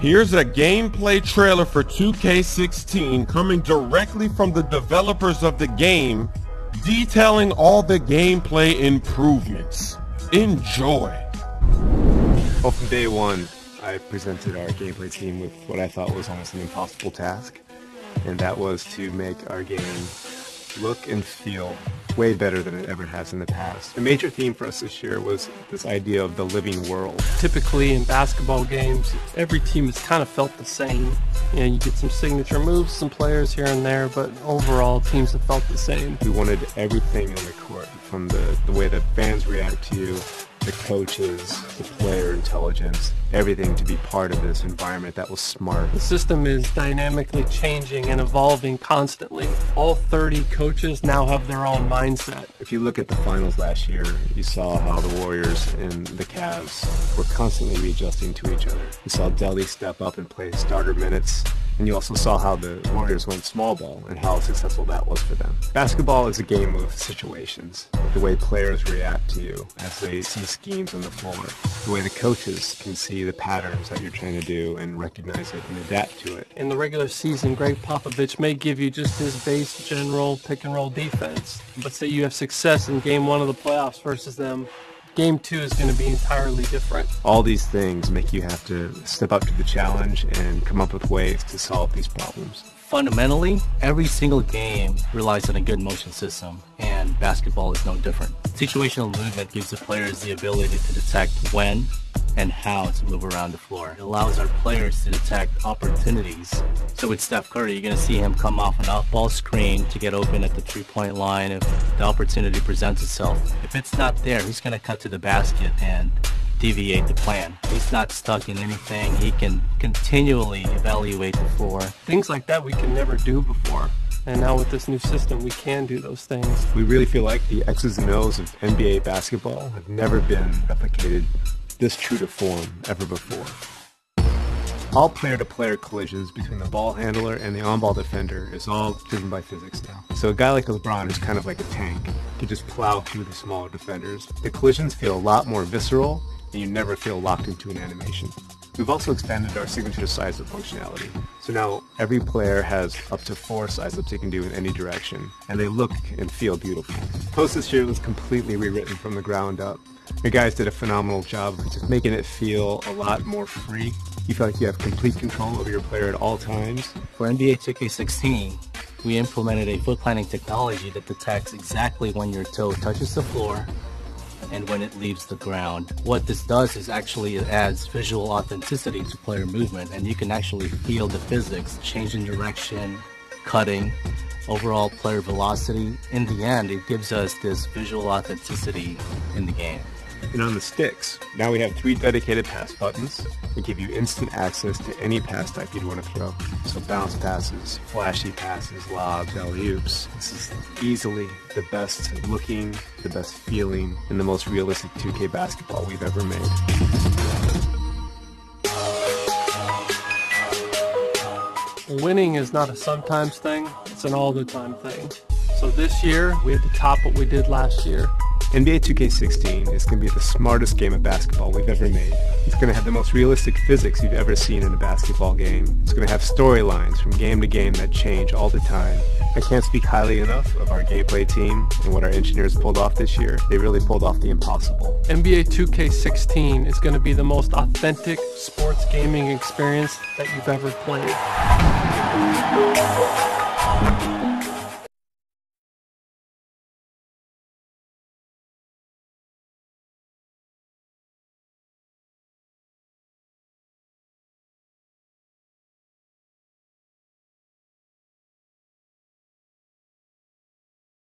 Here's a gameplay trailer for 2K16 coming directly from the developers of the game, detailing all the gameplay improvements. Enjoy. Well, from day one, I presented our gameplay team with what I thought was almost an impossible task, and that was to make our game look and feel way better than it ever has in the past. A major theme for us this year was this idea of the living world. Typically in basketball games, every team has kind of felt the same. You know, you get some signature moves, some players here and there, but overall teams have felt the same. We wanted everything on the court, from the way that fans react to you, the coaches, the player intelligence, everything to be part of this environment that was smart. The system is dynamically changing and evolving constantly. All 30 coaches now have their own mindset. If you look at the finals last year, you saw how the Warriors and the Cavs were constantly readjusting to each other. You saw Delhi step up and play starter minutes, and you also saw how the Warriors went small ball and how successful that was for them. Basketball is a game of situations. The way players react to you as they see schemes on the floor. The way the coaches can see the patterns that you're trying to do and recognize it and adapt to it. In the regular season, Greg Popovich may give you just his base general pick and roll defense. But say you have success in game 1 of the playoffs versus them, game 2 is going to be entirely different. All these things make you have to step up to the challenge and come up with ways to solve these problems. Fundamentally, every single game relies on a good motion system, and basketball is no different. Situational movement gives the players the ability to detect when and how to move around the floor. It allows our players to detect opportunities. So with Steph Curry, you're going to see him come off an off-ball screen to get open at the three-point line if the opportunity presents itself. If it's not there, he's going to cut to the basket and deviate the plan. He's not stuck in anything. He can continually evaluate the floor. Things like that we could never do before. And now with this new system, we can do those things. We really feel like the X's and O's of NBA basketball have never been replicated this true to form ever before. All player-to-player collisions between the ball handler and the on-ball defender is all driven by physics now. So a guy like LeBron, who's kind of like a tank, can just plow through the smaller defenders. The collisions feel a lot more visceral, and you never feel locked into an animation. We've also expanded our signature size-up functionality. So now every player has up to 4 size-ups they can do in any direction, and they look and feel beautiful. Post this year was completely rewritten from the ground up. Your guys did a phenomenal job of just making it feel a lot more free. You feel like you have complete control over your player at all times. For NBA 2K16, we implemented a foot planning technology that detects exactly when your toe touches the floor and when it leaves the ground. What this does is actually it adds visual authenticity to player movement, and you can actually feel the physics, change in direction, cutting, overall player velocity. In the end, it gives us this visual authenticity in the game. And on the sticks, now we have 3 dedicated pass buttons that give you instant access to any pass type you'd want to throw. So bounce passes, flashy passes, lobs, alley-oops. This is easily the best looking, the best feeling, and the most realistic 2K basketball we've ever made. Winning is not a sometimes thing, it's an all the time thing. So this year, we had to top what we did last year. NBA 2K16 is going to be the smartest game of basketball we've ever made. It's going to have the most realistic physics you've ever seen in a basketball game. It's going to have storylines from game to game that change all the time. I can't speak highly enough of our gameplay team and what our engineers pulled off this year. They really pulled off the impossible. NBA 2K16 is going to be the most authentic sports gaming experience that you've ever played.